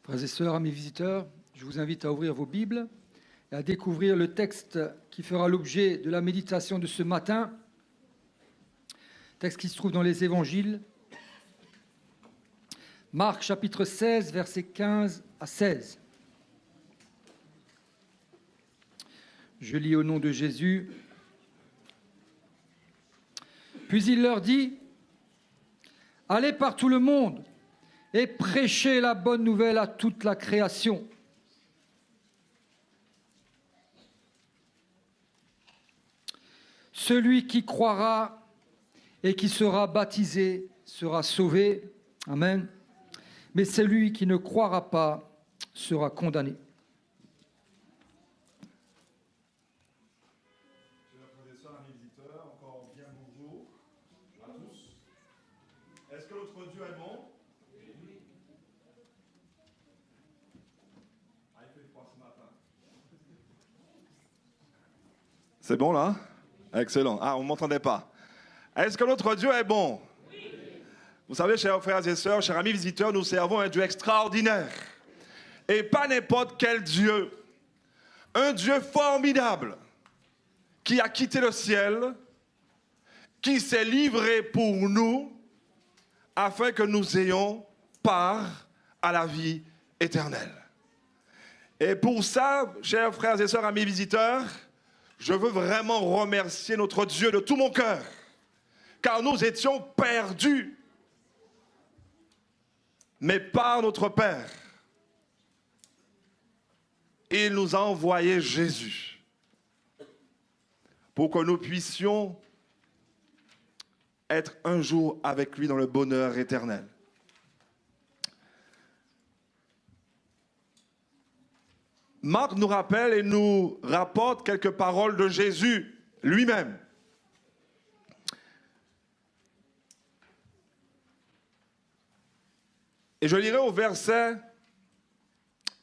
Frères et sœurs, amis visiteurs, je vous invite à ouvrir vos Bibles et à découvrir le texte qui fera l'objet de la méditation de ce matin, texte qui se trouve dans les Évangiles. Marc chapitre 16, versets 15 à 16. Je lis au nom de Jésus. Puis il leur dit, « Allez par tout le monde et prêchez la bonne nouvelle à toute la création. Celui qui croira et qui sera baptisé sera sauvé. » Amen. Mais celui qui ne croira pas sera condamné. Chers frères et sœurs, amis visiteurs, encore bien bonjour à tous. Est-ce que notre Dieu est bon? Oui. Ah, il fait froid ce matin. C'est bon là? Excellent. Ah, on ne m'entendait pas. Est-ce que notre Dieu est bon? Oui. Vous savez, chers frères et sœurs, chers amis visiteurs, nous servons un Dieu extraordinaire. Et pas n'importe quel Dieu. Un Dieu formidable qui a quitté le ciel, qui s'est livré pour nous, afin que nous ayons part à la vie éternelle. Et pour ça, chers frères et sœurs, amis visiteurs, je veux vraiment remercier notre Dieu de tout mon cœur, car nous étions perdus. Mais par notre Père, il nous a envoyé Jésus pour que nous puissions être un jour avec lui dans le bonheur éternel. Marc nous rappelle et nous rapporte quelques paroles de Jésus lui-même. Et je lirai au verset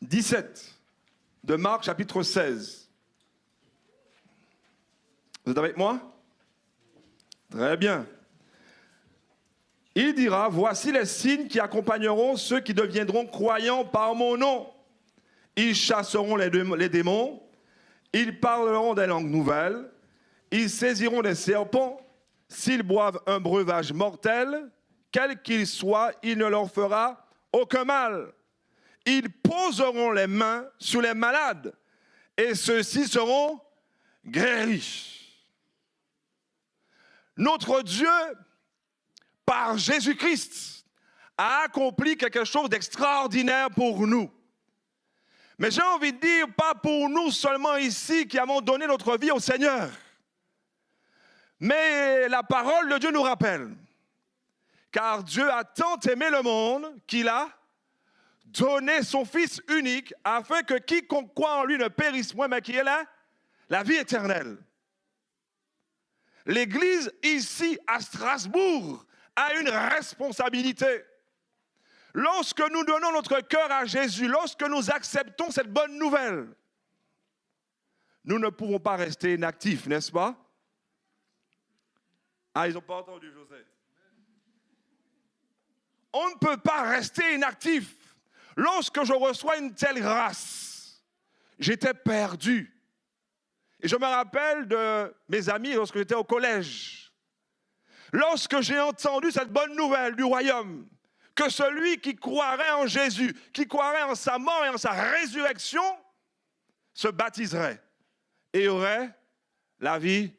17 de Marc chapitre 16. Vous êtes avec moi? Très bien. Il dira, voici les signes qui accompagneront ceux qui deviendront croyants par mon nom. Ils chasseront les démons, ils parleront des langues nouvelles, ils saisiront des serpents, s'ils boivent un breuvage mortel, quel qu'il soit, il ne leur fera aucun mal. Ils poseront les mains sur les malades et ceux-ci seront guéris. Notre Dieu, par Jésus-Christ, a accompli quelque chose d'extraordinaire pour nous. Mais j'ai envie de dire, pas pour nous seulement ici qui avons donné notre vie au Seigneur. Mais la parole de Dieu nous rappelle, car Dieu a tant aimé le monde qu'il a donné son Fils unique afin que quiconque croit en lui ne périsse point, mais qu'il ait la vie éternelle. L'Église ici à Strasbourg a une responsabilité. Lorsque nous donnons notre cœur à Jésus, lorsque nous acceptons cette bonne nouvelle, nous ne pouvons pas rester inactifs, n'est-ce pas? Ah, ils n'ont pas entendu, José. On ne peut pas rester inactif. Lorsque je reçois une telle grâce, j'étais perdu. Et je me rappelle de mes amis lorsque j'étais au collège. Lorsque j'ai entendu cette bonne nouvelle du royaume, que celui qui croirait en Jésus, qui croirait en sa mort et en sa résurrection, se baptiserait et aurait la vie.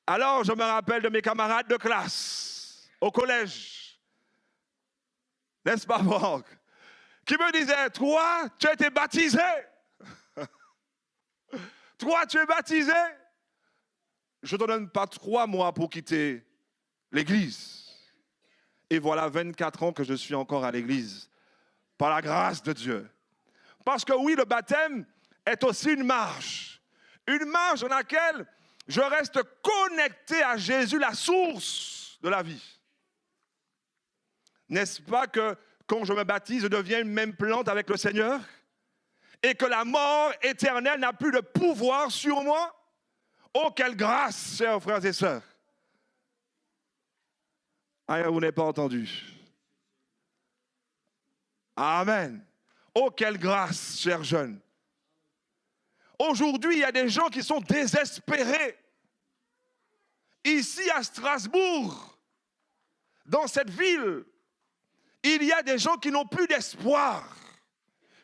Alors je me rappelle de mes camarades de classe au collège, n'est-ce pas Franck, qui me disaient, toi, tu as été baptisé. Toi, tu es baptisé. Je ne te donne pas 3 mois pour quitter l'église. Et voilà 24 ans que je suis encore à l'église, par la grâce de Dieu. Parce que oui, le baptême est aussi une marche dans laquelle je reste connecté à Jésus, la source de la vie. N'est-ce pas que quand je me baptise, je deviens une même plante avec le Seigneur? Et que la mort éternelle n'a plus de pouvoir sur moi? Oh, quelle grâce, chers frères et sœurs! Ah, vous n'avez pas entendu. Amen. Oh, quelle grâce, chers jeunes. Aujourd'hui, il y a des gens qui sont désespérés. Ici, à Strasbourg, dans cette ville, il y a des gens qui n'ont plus d'espoir,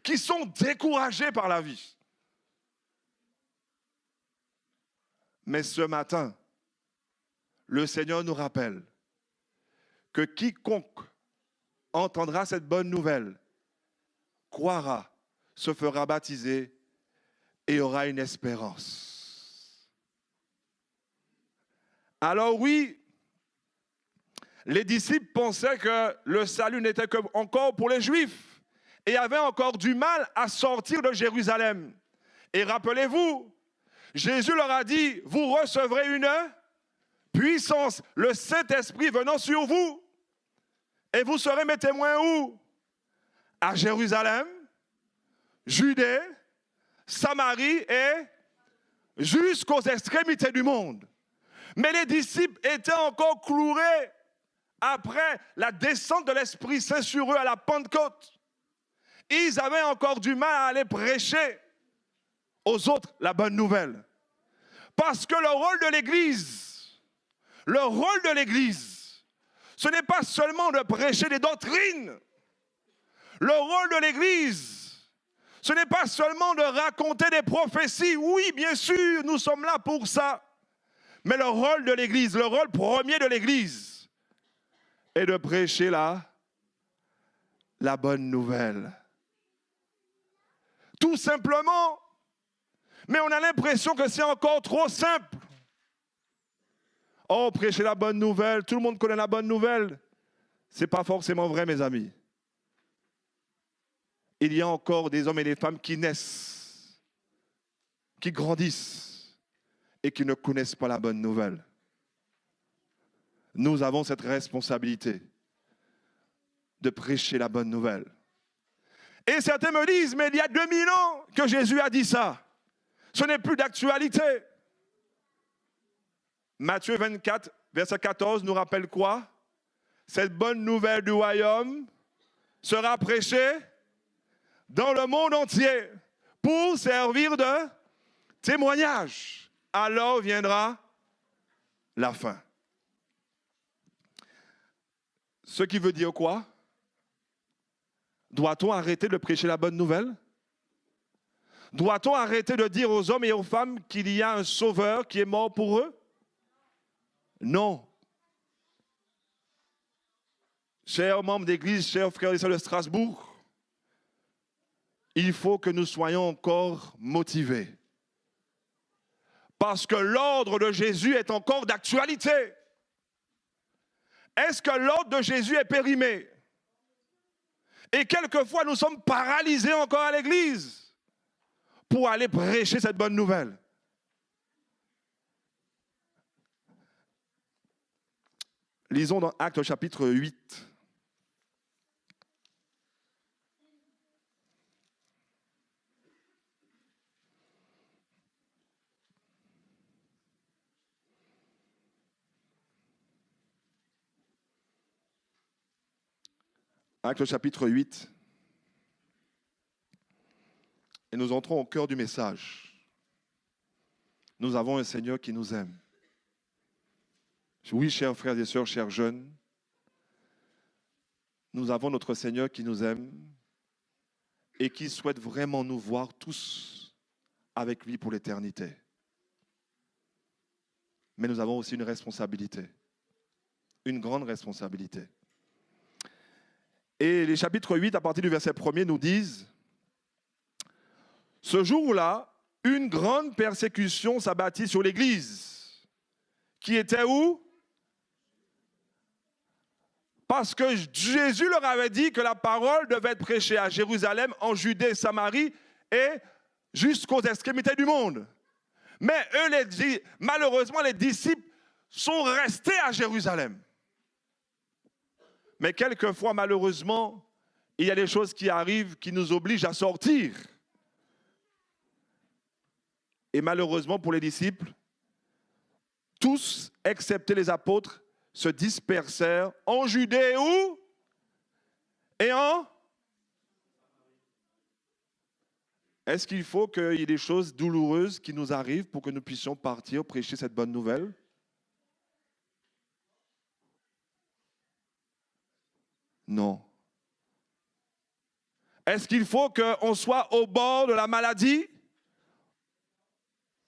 qui sont découragés par la vie. Mais ce matin, le Seigneur nous rappelle que quiconque entendra cette bonne nouvelle, croira, se fera baptiser et aura une espérance. Alors oui, les disciples pensaient que le salut n'était qu'encore pour les Juifs et avaient encore du mal à sortir de Jérusalem. Et rappelez-vous, Jésus leur a dit, vous recevrez une puissance, le Saint-Esprit venant sur vous. Et vous serez mes témoins où? À Jérusalem, Judée, Samarie et jusqu'aux extrémités du monde. Mais les disciples étaient encore cloués après la descente de l'Esprit Saint sur eux à la Pentecôte. Ils avaient encore du mal à aller prêcher aux autres la bonne nouvelle. Parce que le rôle de l'Église, ce n'est pas seulement de prêcher des doctrines. Le rôle de l'Église, ce n'est pas seulement de raconter des prophéties. Oui, bien sûr, nous sommes là pour ça. Mais le rôle de l'Église, le rôle premier de l'Église, est de prêcher la bonne nouvelle. Tout simplement. Mais on a l'impression que c'est encore trop simple. Oh, prêcher la bonne nouvelle, tout le monde connaît la bonne nouvelle. Ce n'est pas forcément vrai, mes amis. Il y a encore des hommes et des femmes qui naissent, qui grandissent et qui ne connaissent pas la bonne nouvelle. Nous avons cette responsabilité de prêcher la bonne nouvelle. Et certains me disent, mais il y a 2000 ans que Jésus a dit ça. Ce n'est plus d'actualité. Matthieu 24, verset 14 nous rappelle quoi? Cette bonne nouvelle du royaume sera prêchée dans le monde entier pour servir de témoignage. Alors viendra la fin. Ce qui veut dire quoi? Doit-on arrêter de prêcher la bonne nouvelle? Doit-on arrêter de dire aux hommes et aux femmes qu'il y a un sauveur qui est mort pour eux? Non. Chers membres d'église, chers frères et sœurs de Strasbourg, il faut que nous soyons encore motivés. Parce que l'ordre de Jésus est encore d'actualité. Est-ce que l'ordre de Jésus est périmé? Et quelquefois, nous sommes paralysés encore à l'église pour aller prêcher cette bonne nouvelle. Lisons dans Actes chapitre 8. Actes chapitre 8. Et nous entrons au cœur du message. Nous avons un Seigneur qui nous aime. Oui, chers frères et sœurs, chers jeunes, nous avons notre Seigneur qui nous aime et qui souhaite vraiment nous voir tous avec lui pour l'éternité. Mais nous avons aussi une responsabilité, une grande responsabilité. Et les chapitres 8, à partir du verset 1er, nous disent « Ce jour-là, une grande persécution s'abattit sur l'Église, qui était où? Parce que Jésus leur avait dit que la parole devait être prêchée à Jérusalem, en Judée, Samarie et jusqu'aux extrémités du monde. Mais eux, malheureusement, les disciples sont restés à Jérusalem. Mais quelquefois, malheureusement, il y a des choses qui arrivent qui nous obligent à sortir. Et malheureusement pour les disciples, tous, excepté les apôtres, se dispersèrent en Judée où? Et en Est-ce qu'il faut qu'il y ait des choses douloureuses qui nous arrivent pour que nous puissions partir prêcher cette bonne nouvelle? Non. Est-ce qu'il faut qu'on soit au bord de la maladie?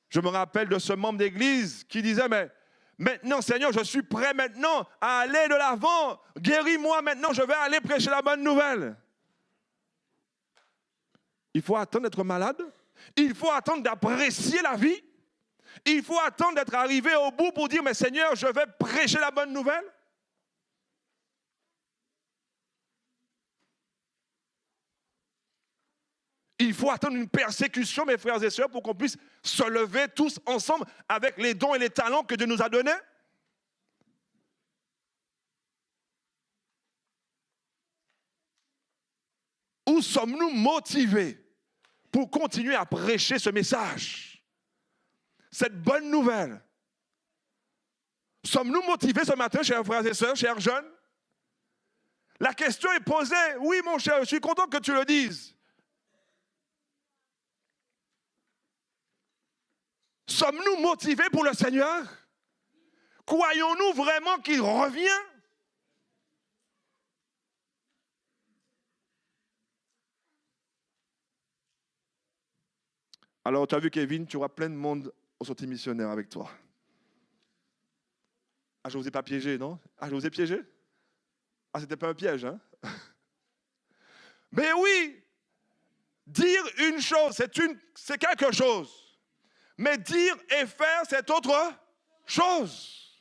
Je me rappelle de ce membre d'église qui disait, mais maintenant, Seigneur, je suis prêt maintenant à aller de l'avant. Guéris-moi maintenant, je vais aller prêcher la bonne nouvelle. Il faut attendre d'être malade. Il faut attendre d'apprécier la vie. Il faut attendre d'être arrivé au bout pour dire, mais Seigneur, je vais prêcher la bonne nouvelle. Il faut attendre une persécution, mes frères et sœurs, pour qu'on puisse se lever tous ensemble avec les dons et les talents que Dieu nous a donnés. Où sommes-nous motivés pour continuer à prêcher ce message, cette bonne nouvelle? Sommes-nous motivés ce matin, chers frères et sœurs, chers jeunes? La question est posée. Oui, mon cher, je suis content que tu le dises. Sommes-nous motivés pour le Seigneur? Croyons-nous vraiment qu'il revient? Alors, tu as vu, Kevin, tu auras plein de monde au sortie missionnaire avec toi. Ah, je ne vous ai pas piégé, non? Ah, je vous ai piégé? Ah, c'était pas un piège, hein? Mais oui, dire une chose, c'est quelque chose. Mais dire et faire, c'est autre chose.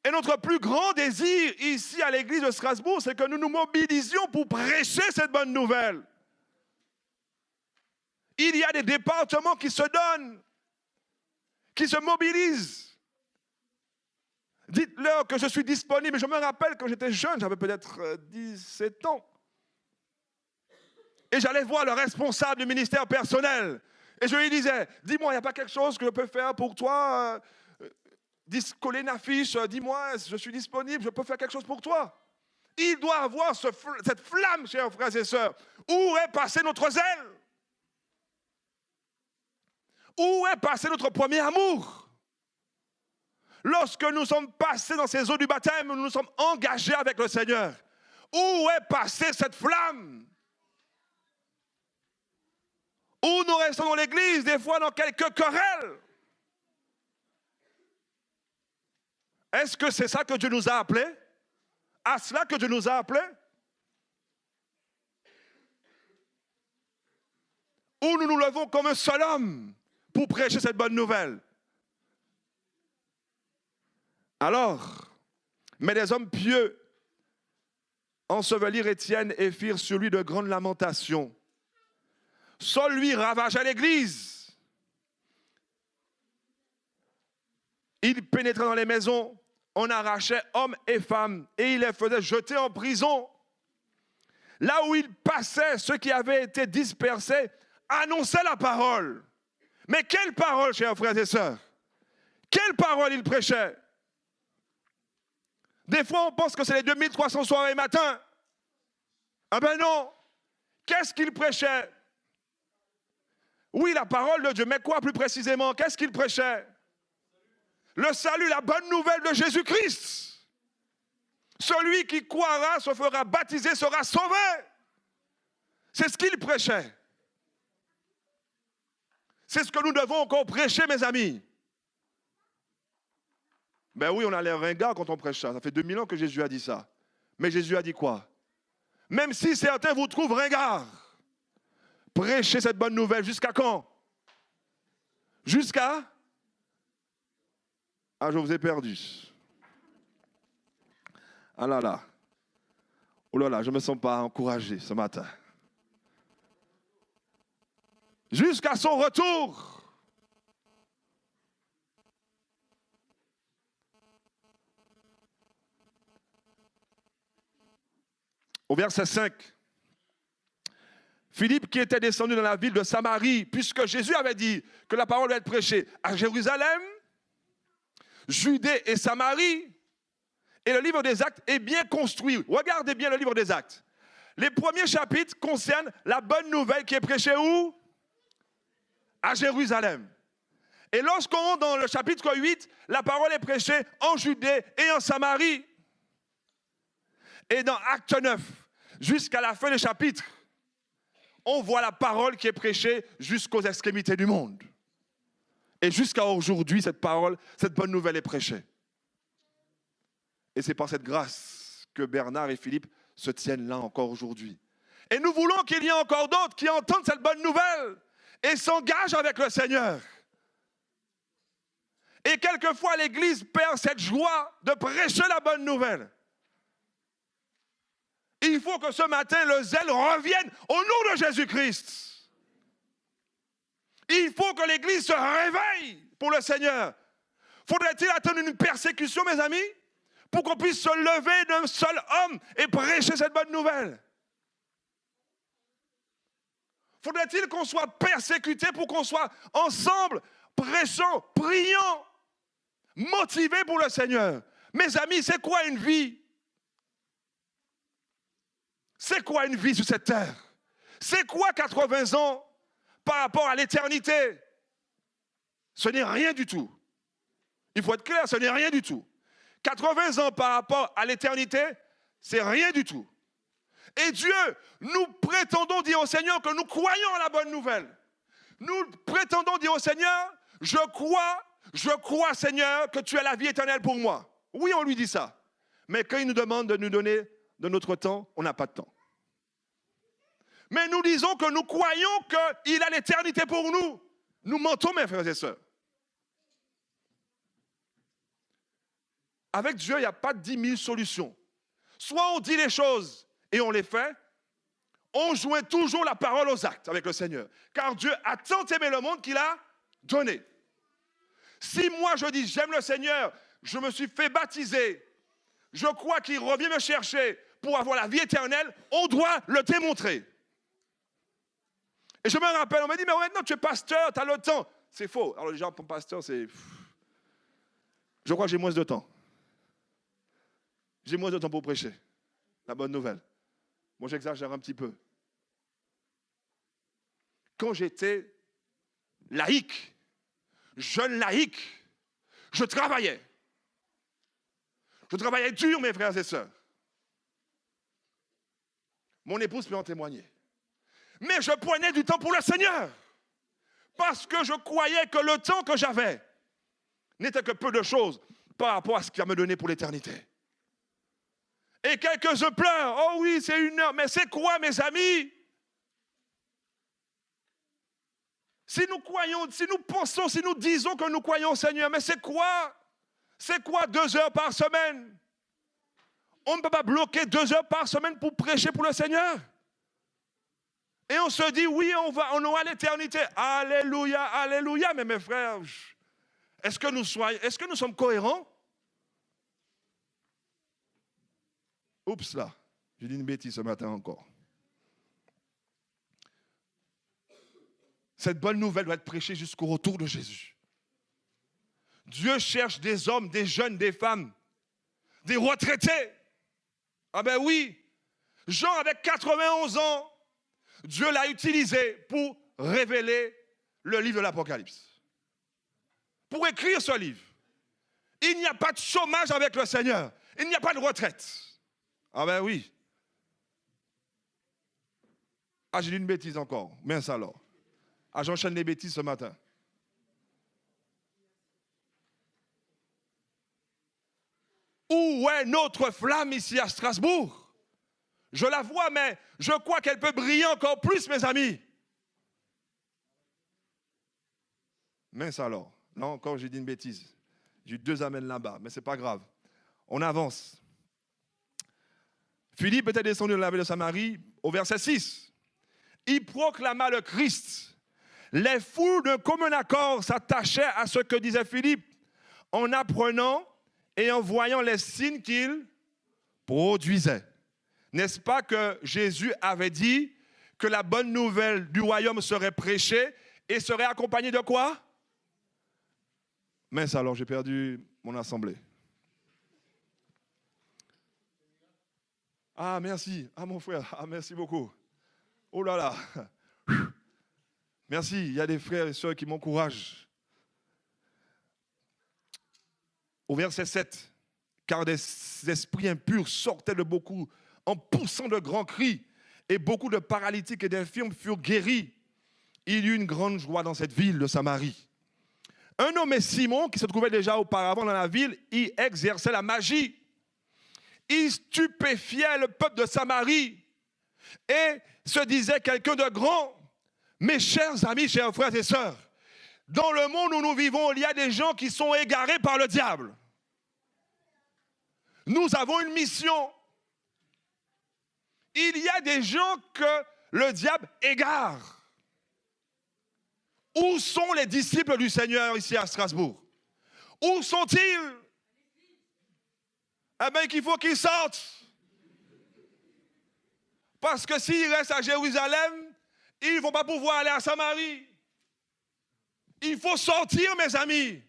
Et notre plus grand désir ici à l'église de Strasbourg, c'est que nous nous mobilisions pour prêcher cette bonne nouvelle. Il y a des départements qui se donnent, qui se mobilisent. Dites-leur que je suis disponible. Je me rappelle quand j'étais jeune, j'avais peut-être 17 ans. Et j'allais voir le responsable du ministère personnel. Et je lui disais, dis-moi, il n'y a pas quelque chose que je peux faire pour toi? Coller une affiche, dis-moi, je suis disponible, je peux faire quelque chose pour toi. Il doit avoir cette flamme, chers frères et sœurs. Où est passé notre zèle? Où est passé notre premier amour? Lorsque nous sommes passés dans ces eaux du baptême, nous nous sommes engagés avec le Seigneur. Où est passée cette flamme? Où nous restons dans l'église, des fois dans quelques querelles. Est-ce que c'est ça que Dieu nous a appelés? À cela que Dieu nous a appelés? Ou nous nous levons comme un seul homme pour prêcher cette bonne nouvelle? Alors, mais les hommes pieux ensevelirent Étienne et firent sur lui de grandes lamentations. Saul lui ravagea l'église. Il pénétrait dans les maisons, on arrachait hommes et femmes et il les faisait jeter en prison. Là où il passait, ceux qui avaient été dispersés annonçaient la parole. Mais quelle parole, chers frères et sœurs? Quelle parole il prêchait? Des fois, on pense que c'est les 2300 soirs et matins. Ah ben non! Qu'est-ce qu'il prêchait? Oui, la parole de Dieu, mais quoi plus précisément? Qu'est-ce qu'il prêchait? Le salut, la bonne nouvelle de Jésus-Christ. Celui qui croira, se fera baptiser, sera sauvé. C'est ce qu'il prêchait. C'est ce que nous devons encore prêcher, mes amis. Ben oui, on a l'air ringard quand on prêche ça. Ça fait 2000 ans que Jésus a dit ça. Mais Jésus a dit quoi? Même si certains vous trouvent ringard, prêchez cette bonne nouvelle. Jusqu'à quand? Jusqu'à? Ah, je vous ai perdu. Ah là là. Oh là là, je ne me sens pas encouragé ce matin. Jusqu'à son retour. Au verset 5. Philippe qui était descendu dans la ville de Samarie, puisque Jésus avait dit que la parole allait être prêchée à Jérusalem, Judée et Samarie. Et le livre des Actes est bien construit. Regardez bien le livre des Actes. les premiers chapitres concernent la bonne nouvelle qui est prêchée où? À Jérusalem. Et lorsqu'on rentre dans le chapitre 8, la parole est prêchée en Judée et en Samarie. Et dans Acte 9, jusqu'à la fin du chapitre, on voit la parole qui est prêchée jusqu'aux extrémités du monde. Et jusqu'à aujourd'hui, cette parole, cette bonne nouvelle est prêchée. Et c'est par cette grâce que Bernard et Philippe se tiennent là encore aujourd'hui. Et nous voulons qu'il y ait encore d'autres qui entendent cette bonne nouvelle et s'engagent avec le Seigneur. Et quelquefois, l'Église perd cette joie de prêcher la bonne nouvelle. Il faut que ce matin, le zèle revienne au nom de Jésus-Christ. Il faut que l'Église se réveille pour le Seigneur. Faudrait-il attendre une persécution, mes amis, pour qu'on puisse se lever d'un seul homme et prêcher cette bonne nouvelle? Faudrait-il qu'on soit persécuté pour qu'on soit ensemble, prêchant, priant, motivés pour le Seigneur? Mes amis, c'est quoi une vie? C'est quoi une vie sur cette terre? C'est quoi 80 ans par rapport à l'éternité? Ce n'est rien du tout. Il faut être clair, ce n'est rien du tout. 80 ans par rapport à l'éternité, c'est rien du tout. Et Dieu, nous prétendons dire au Seigneur que nous croyons à la bonne nouvelle. Nous prétendons dire au Seigneur, je crois Seigneur que tu as la vie éternelle pour moi. Oui, on lui dit ça. Mais quand il nous demande de nous donner de notre temps, on n'a pas de temps. Mais nous disons que nous croyons qu'il a l'éternité pour nous. Nous mentons, mes frères et sœurs. Avec Dieu, il n'y a pas 10 000 solutions. Soit on dit les choses et on les fait, on joint toujours la parole aux actes avec le Seigneur. Car Dieu a tant aimé le monde qu'il a donné. Si moi je dis j'aime le Seigneur, je me suis fait baptiser, je crois qu'il revient me chercher pour avoir la vie éternelle, on doit le démontrer. Et je me rappelle, on m'a dit, mais maintenant tu es pasteur, tu as le temps. C'est faux. Alors les gens, pour pasteur, c'est... Je crois que j'ai moins de temps. J'ai moins de temps pour prêcher la bonne nouvelle. Moi, j'exagère un petit peu. Quand j'étais laïque, jeune laïque, je travaillais. Je travaillais dur, mes frères et sœurs. Mon épouse peut en témoigner. Mais je prenais du temps pour le Seigneur. Parce que je croyais que le temps que j'avais n'était que peu de choses par rapport à ce qu'il va me donner pour l'éternité. Et quelques-uns pleurent. Oh oui, c'est 1 heure. Mais c'est quoi, mes amis? Si nous croyons, si nous pensons, si nous disons que nous croyons au Seigneur, mais c'est quoi? C'est quoi 2 heures par semaine? On ne peut pas bloquer 2 heures par semaine pour prêcher pour le Seigneur. Et on se dit, oui, on aura l'éternité. Alléluia, alléluia. Mais mes frères, est-ce que nous sommes cohérents? Oups là, j'ai dit une bêtise ce matin encore. Cette bonne nouvelle doit être prêchée jusqu'au retour de Jésus. Dieu cherche des hommes, des jeunes, des femmes, des retraités. Ah ben oui, Jean avec 91 ans, Dieu l'a utilisé pour révéler le livre de l'Apocalypse. Pour écrire ce livre. Il n'y a pas de chômage avec le Seigneur. Il n'y a pas de retraite. Ah ben oui. Ah, j'ai dit une bêtise encore. Mince alors. Ah, j'enchaîne les bêtises ce matin. Où est notre flamme ici à Strasbourg? Je la vois, mais je crois qu'elle peut briller encore plus, mes amis. Mince alors. Non, encore j'ai dit une bêtise. J'ai eu 2 amens là-bas, mais ce n'est pas grave. On avance. Philippe était descendu de la ville de Samarie au verset 6. Il proclama le Christ. Les foules d'un commun accord s'attachaient à ce que disait Philippe en apprenant et en voyant les signes qu'il produisait. N'est-ce pas que Jésus avait dit que la bonne nouvelle du royaume serait prêchée et serait accompagnée de quoi? Mince alors, j'ai perdu mon assemblée. Ah, merci. Ah, mon frère. Ah, merci beaucoup. Oh là là. Merci. Il y a des frères et sœurs qui m'encouragent. Au verset 7. Car des esprits impurs sortaient de beaucoup en poussant de grands cris, et beaucoup de paralytiques et d'infirmes furent guéris. Il y eut une grande joie dans cette ville de Samarie. Un nommé Simon, qui se trouvait déjà auparavant dans la ville, y exerçait la magie. Il stupéfiait le peuple de Samarie et se disait quelqu'un de grand. Mes chers amis, chers frères et sœurs, dans le monde où nous vivons, il y a des gens qui sont égarés par le diable. Nous avons une mission. Il y a des gens que le diable égare. Où sont les disciples du Seigneur ici à Strasbourg? Où sont-ils? Eh bien, qu'il faut qu'ils sortent. Parce que s'ils restent à Jérusalem, ils ne vont pas pouvoir aller à Samarie. Il faut sortir, mes amis.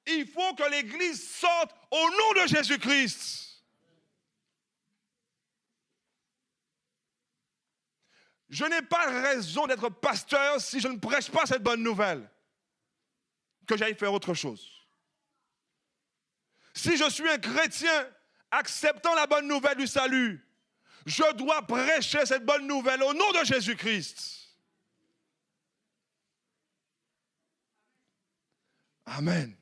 Il faut que l'Église sorte au nom de Jésus-Christ. Je n'ai pas raison d'être pasteur si je ne prêche pas cette bonne nouvelle. Que j'aille faire autre chose. Si je suis un chrétien acceptant la bonne nouvelle du salut, je dois prêcher cette bonne nouvelle au nom de Jésus-Christ. Amen.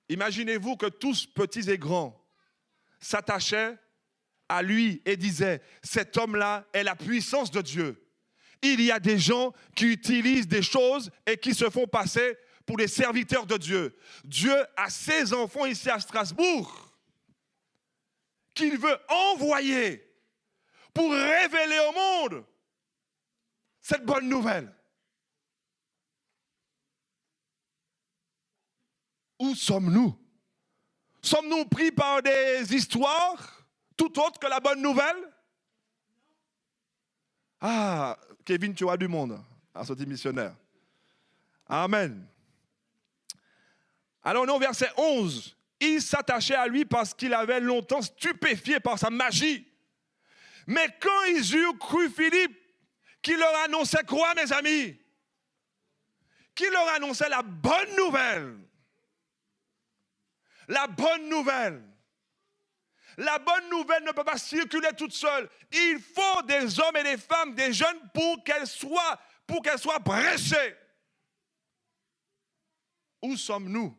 Imaginez-vous que tous, petits et grands, s'attachaient à lui et disaient, cet homme-là est la puissance de Dieu. Il y a des gens qui utilisent des choses et qui se font passer pour des serviteurs de Dieu. Dieu a ses enfants ici à Strasbourg qu'il veut envoyer pour révéler au monde cette bonne nouvelle. Où sommes-nous? Sommes-nous pris par des histoires tout autres que la bonne nouvelle? Ah, Kevin, tu as du monde à ce missionnaire. Amen. Alors on est au verset 11. Ils s'attachaient à lui parce qu'il avait longtemps stupéfié par sa magie. Mais quand ils eurent cru Philippe, qui leur annonçait quoi, mes amis? Qui leur annonçait la bonne nouvelle. La bonne nouvelle. La bonne nouvelle ne peut pas circuler toute seule. Il faut des hommes et des femmes, des jeunes pour qu'elle soit prêchée. Où sommes-nous?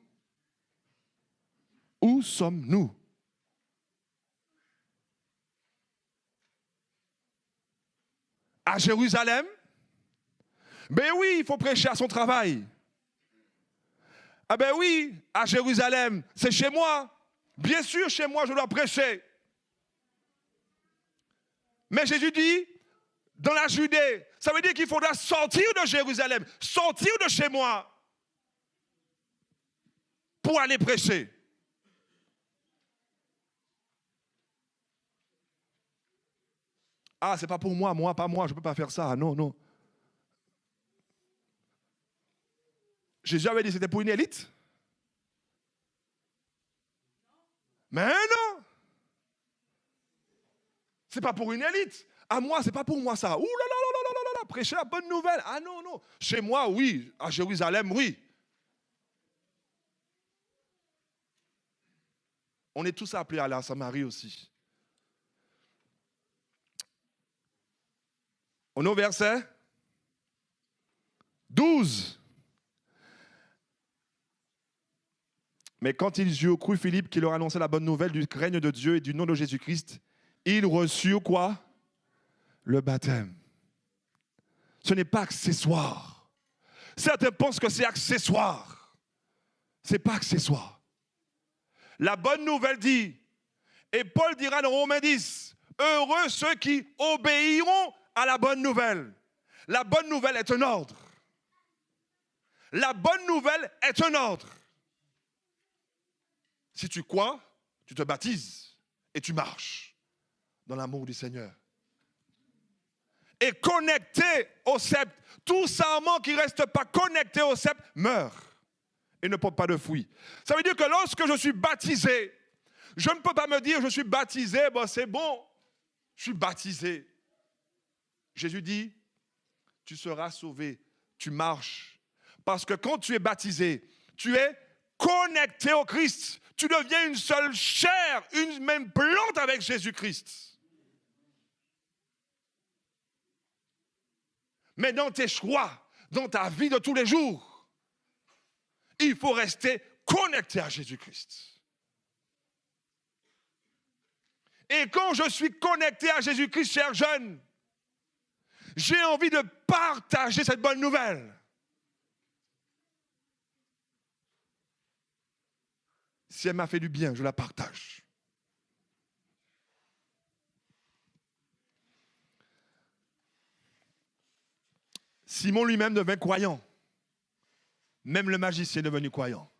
Où sommes-nous? À Jérusalem? Ben oui, il faut prêcher à son travail. Ah ben oui, à Jérusalem, c'est chez moi. Bien sûr, chez moi, je dois prêcher. Mais Jésus dit, dans la Judée, ça veut dire qu'il faudra sortir de Jérusalem, sortir de chez moi pour aller prêcher. Ah, c'est pas pour moi, pas moi, je ne peux pas faire ça. Non, non. Jésus avait dit que c'était pour une élite. Mais non! C'est pas pour une élite. À moi, c'est pas pour moi ça. Ouh là là là là là là, prêcher la bonne nouvelle. Ah non, non. Chez moi, oui. À Jérusalem, oui. On est tous appelés à aller à Samarie aussi. On est au verset 12. Mais quand ils eurent cru Philippe qui leur annonçait la bonne nouvelle du règne de Dieu et du nom de Jésus-Christ, ils reçurent quoi? Le baptême. Ce n'est pas accessoire. Certains pensent que c'est accessoire. Ce n'est pas accessoire. La bonne nouvelle dit, et Paul dira dans Romains 10, heureux ceux qui obéiront à la bonne nouvelle. La bonne nouvelle est un ordre. La bonne nouvelle est un ordre. Si tu crois, tu te baptises et tu marches dans l'amour du Seigneur. Et connecté au sceptre, tout serment qui ne reste pas connecté au sceptre meurt. et ne porte pas de fruits. Ça veut dire que lorsque je suis baptisé, je ne peux pas me dire je suis baptisé, bon, c'est bon, je suis baptisé. Jésus dit, tu seras sauvé, tu marches. Parce que quand tu es baptisé, tu es connecté au Christ. Tu deviens une seule chair, une même plante avec Jésus-Christ. Mais dans tes choix, dans ta vie de tous les jours, il faut rester connecté à Jésus-Christ. Et quand je suis connecté à Jésus-Christ, chers jeunes, j'ai envie de partager cette bonne nouvelle. Si elle m'a fait du bien, je la partage. Simon lui-même devint croyant. Même le magicien est devenu croyant.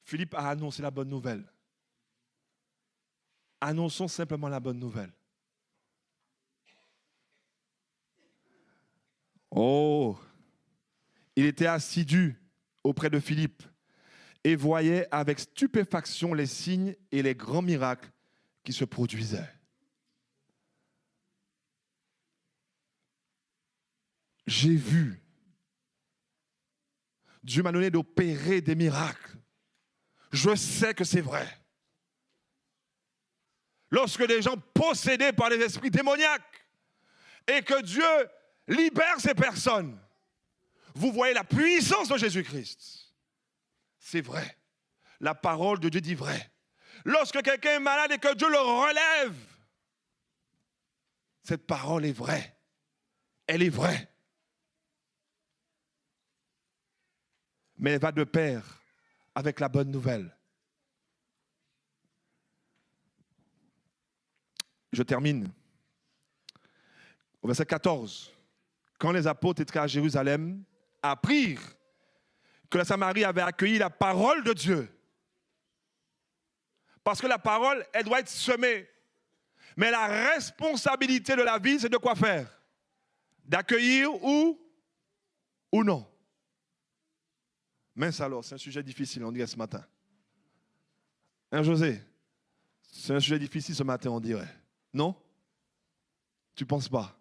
Philippe a annoncé la bonne nouvelle. Annonçons simplement la bonne nouvelle. Oh, il était assidu auprès de Philippe et voyait avec stupéfaction les signes et les grands miracles qui se produisaient. J'ai vu. Dieu m'a donné d'opérer des miracles. Je sais que c'est vrai. Lorsque des gens possédés par les esprits démoniaques et que Dieu libère ces personnes, vous voyez la puissance de Jésus-Christ. C'est vrai. La parole de Dieu dit vrai. Lorsque quelqu'un est malade et que Dieu le relève, cette parole est vraie. Elle est vraie. Mais elle va de pair avec la bonne nouvelle. Je termine. Au verset 14. Quand les apôtres étaient à Jérusalem, apprirent que la Samarie avait accueilli la parole de Dieu. Parce que la parole, elle doit être semée. Mais la responsabilité de la vie, c'est de quoi faire? D'accueillir ou non. Mince alors, c'est un sujet difficile, on dirait ce matin. Hein, José? C'est un sujet difficile ce matin, on dirait. Non? Tu ne penses pas?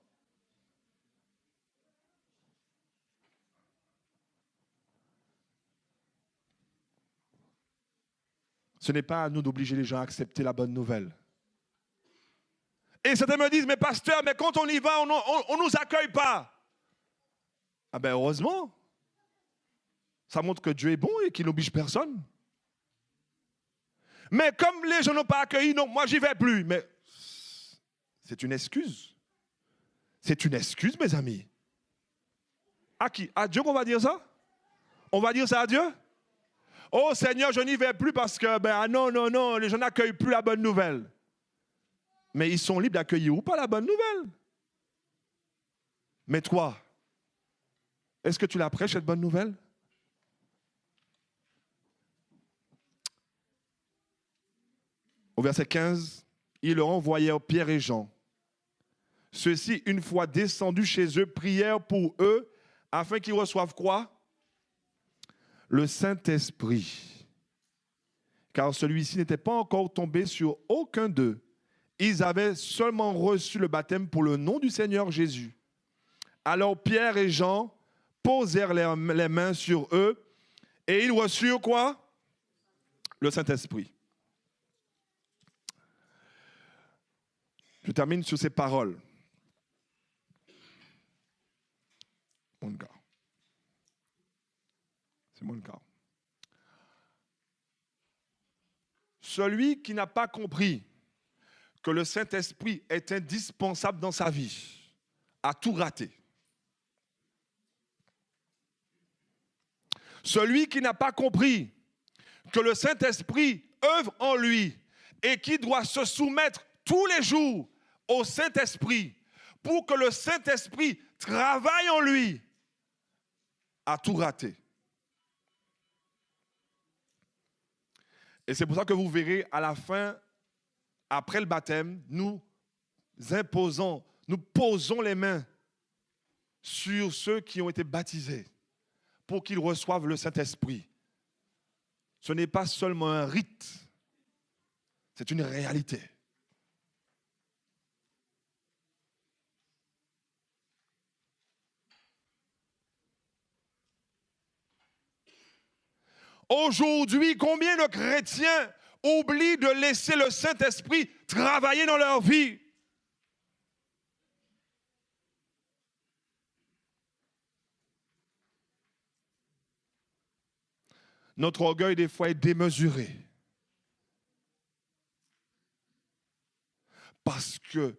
Ce n'est pas à nous d'obliger les gens à accepter la bonne nouvelle. Et certains me disent, mais pasteur, mais quand on y va, on ne nous accueille pas. Ah ben heureusement. Ça montre que Dieu est bon et qu'il n'oblige personne. Mais comme les gens n'ont pas accueilli, non, moi j'y vais plus. Mais c'est une excuse. C'est une excuse, mes amis. À qui? À Dieu qu'on va dire ça? On va dire ça à Dieu? Oh Seigneur, je n'y vais plus parce que, non, les gens n'accueillent plus la bonne nouvelle. Mais ils sont libres d'accueillir ou pas la bonne nouvelle. Mais toi, est-ce que tu la prêches, cette bonne nouvelle? Au verset 15, ils leur envoyèrent Pierre et Jean. Ceux-ci, une fois descendus chez eux, prièrent pour eux afin qu'ils reçoivent quoi? Le Saint-Esprit. Car celui-ci n'était pas encore tombé sur aucun d'eux. Ils avaient seulement reçu le baptême pour le nom du Seigneur Jésus. Alors Pierre et Jean posèrent les mains sur eux et ils reçurent quoi? Le Saint-Esprit. Je termine sur ces paroles. Mon gars. C'est mon cas. Celui qui n'a pas compris que le Saint-Esprit est indispensable dans sa vie a tout raté. Celui qui n'a pas compris que le Saint-Esprit œuvre en lui et qui doit se soumettre tous les jours au Saint-Esprit pour que le Saint-Esprit travaille en lui, a tout raté. Et c'est pour ça que vous verrez à la fin, après le baptême, nous posons les mains sur ceux qui ont été baptisés. pour qu'ils reçoivent le Saint-Esprit. Ce n'est pas seulement un rite, c'est une réalité. Aujourd'hui, combien de chrétiens oublient de laisser le Saint-Esprit travailler dans leur vie? Notre orgueil, des fois, est démesuré. Parce que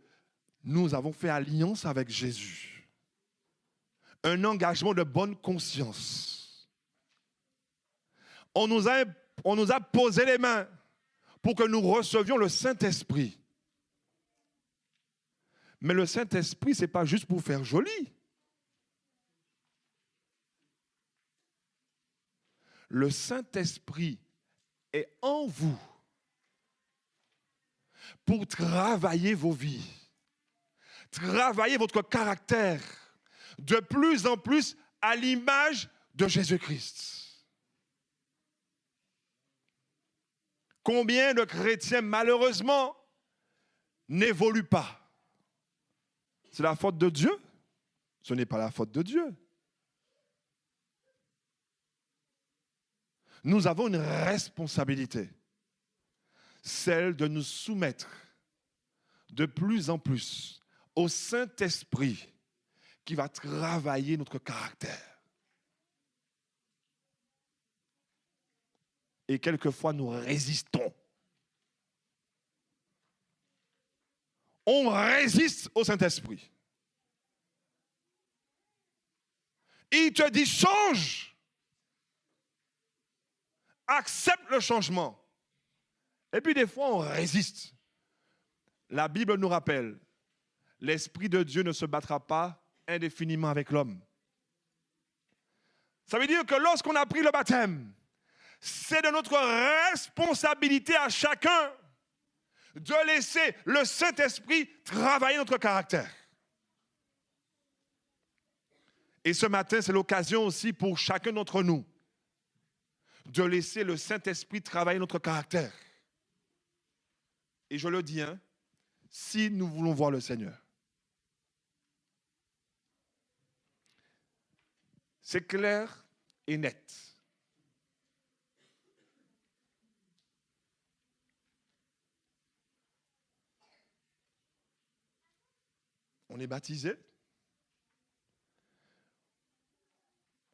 nous avons fait alliance avec Jésus. Un engagement de bonne conscience. On nous a posé les mains pour que nous recevions le Saint-Esprit. Mais le Saint-Esprit, ce n'est pas juste pour faire joli. Le Saint-Esprit est en vous pour travailler vos vies, travailler votre caractère de plus en plus à l'image de Jésus-Christ. Combien de chrétiens, malheureusement, n'évoluent pas? C'est la faute de Dieu? Ce n'est pas la faute de Dieu. Nous avons une responsabilité, celle de nous soumettre de plus en plus au Saint-Esprit qui va travailler notre caractère. Et quelquefois, nous résistons. On résiste au Saint-Esprit. Il te dit change. Accepte le changement. Et puis des fois, on résiste. La Bible nous rappelle, l'Esprit de Dieu ne se battra pas indéfiniment avec l'homme. Ça veut dire que lorsqu'on a pris le baptême, c'est de notre responsabilité à chacun de laisser le Saint-Esprit travailler notre caractère. Et ce matin, c'est l'occasion aussi pour chacun d'entre nous de laisser le Saint-Esprit travailler notre caractère. Et je le dis, si nous voulons voir le Seigneur. C'est clair et net. On est baptisé.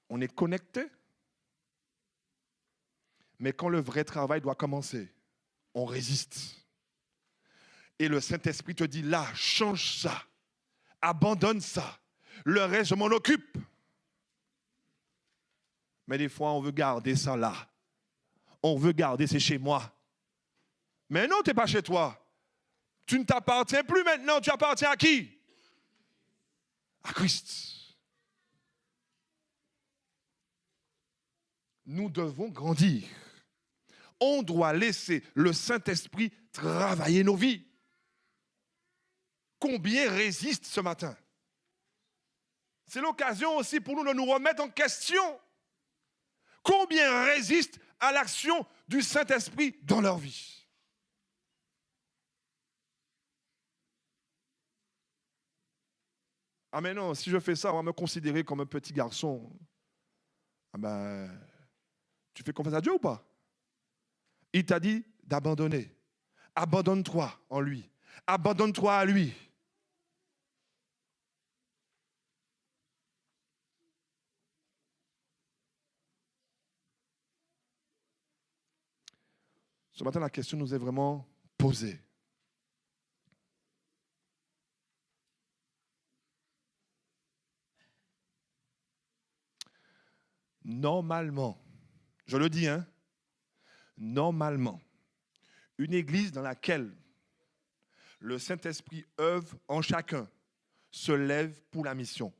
On est connecté. Mais quand le vrai travail doit commencer, on résiste. Et le Saint-Esprit te dit, là, change ça. Abandonne ça. Le reste, je m'en occupe. Mais des fois, on veut garder ça là. On veut garder, c'est chez moi. Mais non, tu n'es pas chez toi. Tu ne t'appartiens plus maintenant. Tu appartiens à qui? À Christ. Nous devons grandir. On doit laisser le Saint-Esprit travailler nos vies. Combien résistent ce matin? C'est l'occasion aussi pour nous de nous remettre en question. Combien résistent à l'action du Saint-Esprit dans leur vie? Ah mais non, si je fais ça, on va me considérer comme un petit garçon. Ah ben, tu fais confiance à Dieu ou pas? Il t'a dit d'abandonner. Abandonne-toi en lui. Abandonne-toi à lui. Ce matin, la question nous est vraiment posée. Normalement, je le dis, normalement, une église dans laquelle le Saint-Esprit œuvre en chacun se lève pour la mission.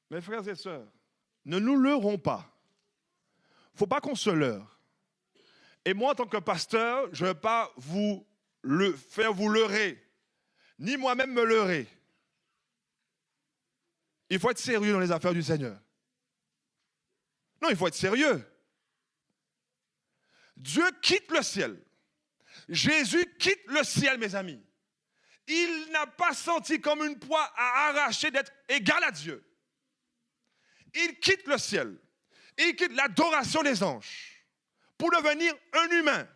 Mes frères et sœurs, ne nous leurrons pas. Il ne faut pas qu'on se leurre. Et moi, en tant que pasteur, je ne vais pas faire vous leurrer. ni moi-même me leurrer. Il faut être sérieux dans les affaires du Seigneur. Non, il faut être sérieux. Dieu quitte le ciel. Jésus quitte le ciel, mes amis. Il n'a pas senti comme une proie à arracher d'être égal à Dieu. Il quitte le ciel. Il quitte l'adoration des anges pour devenir un humain.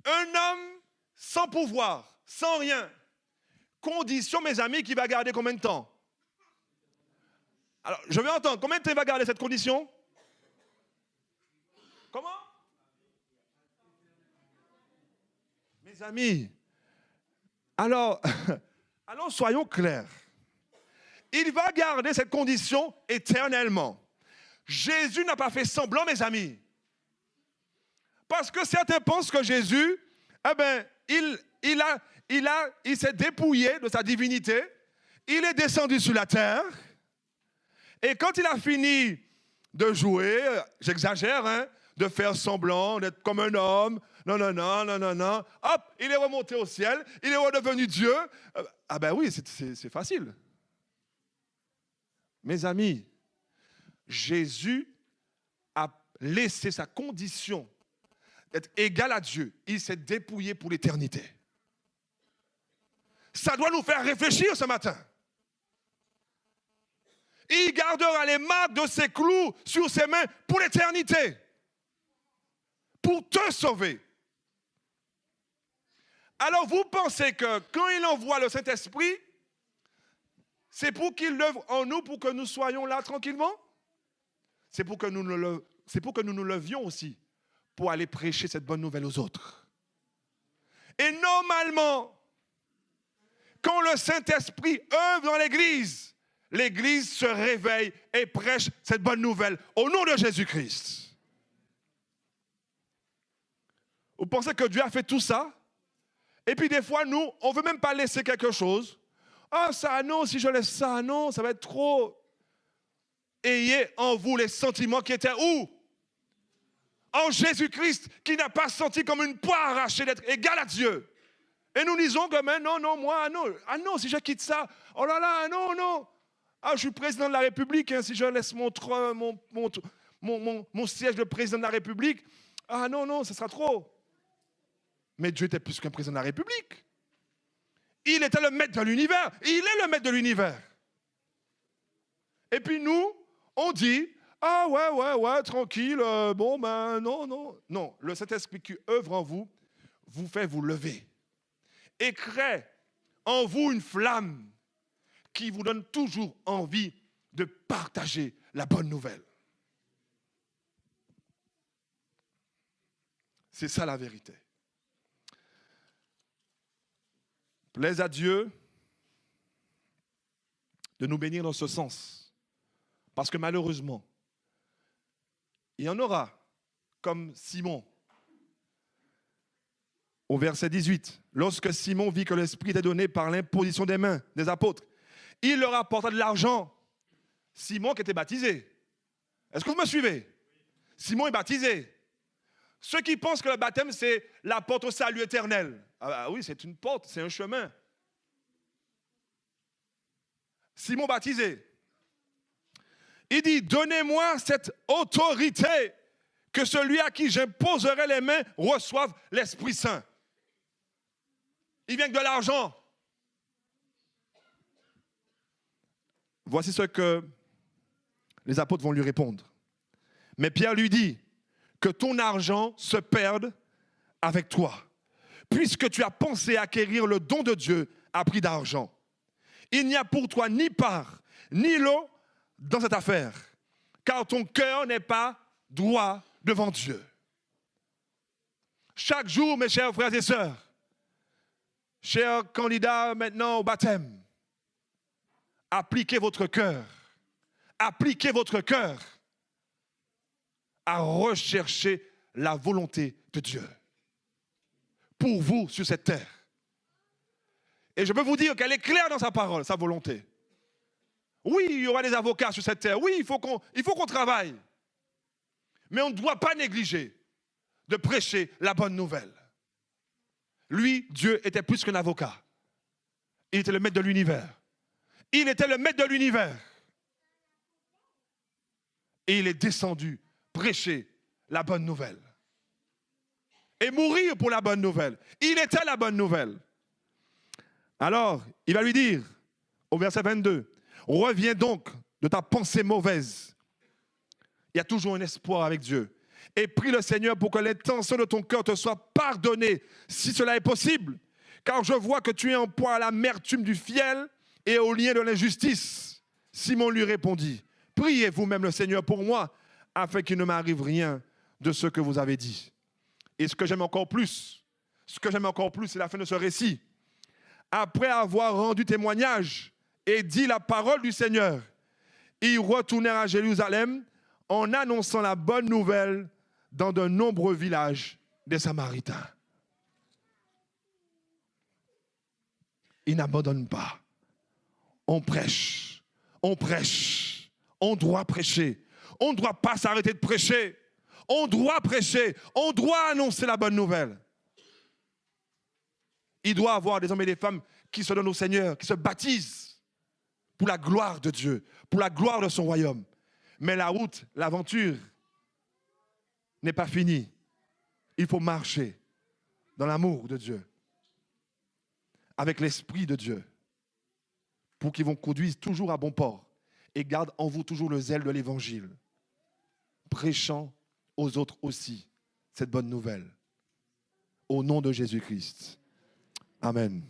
Un homme sans pouvoir, sans rien. Condition, mes amis, qui va garder combien de temps? Alors, je vais entendre. Combien de temps il va garder cette condition? Comment? Mes amis, alors soyons clairs. Il va garder cette condition éternellement. Jésus n'a pas fait semblant, mes amis. Parce que certains pensent que Jésus, il s'est dépouillé de sa divinité. Il est descendu sur la terre. Et quand il a fini de jouer, j'exagère, hein, de faire semblant, d'être comme un homme, non, hop, il est remonté au ciel, il est redevenu Dieu. Ah ben oui, c'est facile. Mes amis, Jésus a laissé sa condition d'être égal à Dieu. Il s'est dépouillé pour l'éternité. Ça doit nous faire réfléchir ce matin. Il gardera les marques de ses clous sur ses mains pour l'éternité. Pour te sauver. Alors vous pensez que quand il envoie le Saint-Esprit, c'est pour qu'il l'œuvre en nous pour que nous soyons là tranquillement? C'est pour que nous nous levions aussi pour aller prêcher cette bonne nouvelle aux autres. Et normalement, quand le Saint-Esprit œuvre dans l'Église, l'Église se réveille et prêche cette bonne nouvelle au nom de Jésus-Christ. Vous pensez que Dieu a fait tout ça? Et puis des fois, nous, on ne veut même pas laisser quelque chose. Ah, ça, non, si je laisse ça, non, ça va être trop. Ayez en vous les sentiments qui étaient où? En Jésus-Christ, qui n'a pas senti comme une poire arrachée d'être égal à Dieu. Et nous disons que, mais non, moi, non, si je quitte ça, oh là là, non. Ah, je suis président de la République, hein, si je laisse mon siège de président de la République, ah non, ce sera trop. Mais Dieu était plus qu'un président de la République. Il était le maître de l'univers. Il est le maître de l'univers. Et puis nous, on dit, ah ouais, tranquille, non. Non, le Saint-Esprit qui œuvre en vous, vous fait vous lever. Et crée en vous une flamme qui vous donne toujours envie de partager la bonne nouvelle. C'est ça la vérité. Plaise à Dieu de nous bénir dans ce sens. Parce que malheureusement, il y en aura comme Simon. Au verset 18, lorsque Simon vit que l'Esprit était donné par l'imposition des mains des apôtres, il leur apporta de l'argent. Simon qui était baptisé. Est-ce que vous me suivez? Simon est baptisé. Ceux qui pensent que le baptême, c'est la porte au salut éternel. Ah oui, c'est une porte, c'est un chemin. Simon baptisé. Il dit, donnez-moi cette autorité que celui à qui j'imposerai les mains reçoive l'Esprit Saint. Il vient que de l'argent. Voici ce que les apôtres vont lui répondre. Mais Pierre lui dit, que ton argent se perde avec toi, puisque tu as pensé acquérir le don de Dieu à prix d'argent. Il n'y a pour toi ni part, ni lot dans cette affaire, car ton cœur n'est pas droit devant Dieu. Chaque jour, mes chers frères et sœurs, chers candidats maintenant au baptême, appliquez votre cœur à rechercher la volonté de Dieu pour vous sur cette terre. Et je peux vous dire qu'elle est claire dans sa parole, sa volonté. Oui, il y aura des avocats sur cette terre. Oui, il faut qu'on travaille. Mais on ne doit pas négliger de prêcher la bonne nouvelle. Lui, Dieu, était plus qu'un avocat. Il était le maître de l'univers. Il était le maître de l'univers. Et il est descendu prêcher la bonne nouvelle. Et mourir pour la bonne nouvelle. Il était la bonne nouvelle. Alors, il va lui dire, au verset 22, reviens donc de ta pensée mauvaise. Il y a toujours un espoir avec Dieu. Et prie le Seigneur pour que l'intention de ton cœur te soit pardonnée, si cela est possible. Car je vois que tu es en proie à l'amertume du fiel et au lien de l'injustice. Simon lui répondit, priez vous-même le Seigneur pour moi, afin qu'il ne m'arrive rien de ce que vous avez dit. Et ce que j'aime encore plus, c'est la fin de ce récit. Après avoir rendu témoignage et dit la parole du Seigneur, ils retournèrent à Jérusalem en annonçant la bonne nouvelle dans de nombreux villages des Samaritains. Ils n'abandonnent pas. On prêche, on prêche, on doit prêcher. On ne doit pas s'arrêter de prêcher. On doit prêcher, on doit annoncer la bonne nouvelle. Il doit y avoir des hommes et des femmes qui se donnent au Seigneur, qui se baptisent pour la gloire de Dieu, pour la gloire de son royaume. Mais la route, l'aventure n'est pas finie. Il faut marcher dans l'amour de Dieu, avec l'Esprit de Dieu, pour qu'ils vous conduisent toujours à bon port et gardent en vous toujours le zèle de l'Évangile, prêchant aux autres aussi cette bonne nouvelle. Au nom de Jésus-Christ. Amen.